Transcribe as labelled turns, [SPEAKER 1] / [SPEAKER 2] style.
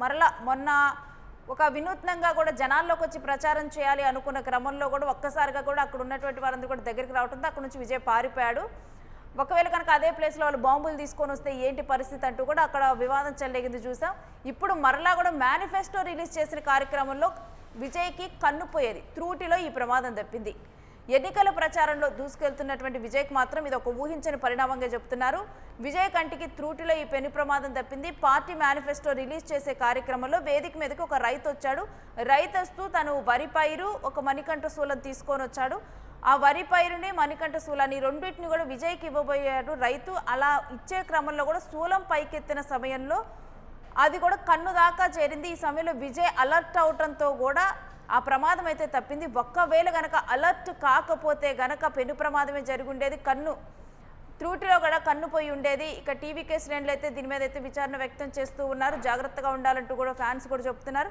[SPEAKER 1] మరలా మొన్న ఒక వినూత్నంగా కూడా జనాల్లోకి వచ్చి ప్రచారం చేయాలి అనుకున్న క్రమంలో కూడా ఒక్కసారిగా కూడా అక్కడ ఉన్నటువంటి వారందరూ కూడా దగ్గరికి రావడంతో అక్కడ నుంచి విజయ్ పారిపోయాడు. ఒకవేళ కనుక అదే ప్లేస్లో వాళ్ళు బాంబులు తీసుకొని వస్తే ఏంటి పరిస్థితి అంటూ కూడా అక్కడ వివాదం చెలరేగింది చూసాం. ఇప్పుడు మరలా కూడా మేనిఫెస్టో రిలీజ్ చేసిన కార్యక్రమంలో విజయ్కి కన్నుపోయేది త్రూటిలో ఈ ప్రమాదం తప్పింది. ఎన్నికల ప్రచారంలో దూసుకెళ్తున్నటువంటి విజయ్కి మాత్రం ఇది ఒక ఊహించని పరిణామంగా చెప్తున్నారు. విజయ్ కంటికి త్రూటిలో ఈ పెను ప్రమాదం తప్పింది. పార్టీ మేనిఫెస్టో రిలీజ్ చేసే కార్యక్రమంలో వేదిక మీదకి ఒక రైతు వచ్చాడు. రైతు వస్తూ తను వరి పైరు ఒక మణికంఠ శూలం తీసుకొని వచ్చాడు. ఆ వరి పైరుని మణికంఠ శూలాన్ని రెండింటిని కూడా విజయ్కి ఇవ్వబోయాడు రైతు. అలా ఇచ్చే క్రమంలో కూడా శూలం పైకెత్తిన సమయంలో అది కూడా కన్ను దాకా చేరింది. ఈ సమయంలో విజయ్ అలర్ట్ అవటంతో కూడా ఆ ప్రమాదం అయితే తప్పింది. ఒక్కవేళ గనక అలర్ట్ కాకపోతే గనక పెను ప్రమాదమే జరిగి ఉండేది. కన్ను త్రూటిలో కూడా కన్ను పోయి ఉండేది. ఇక టీవీకే శ్రేణులు అయితే దీని మీద అయితే విచారణ వ్యక్తం చేస్తూ ఉన్నారు. జాగ్రత్తగా ఉండాలంటూ కూడా ఫ్యాన్స్ కూడా చెప్తున్నారు.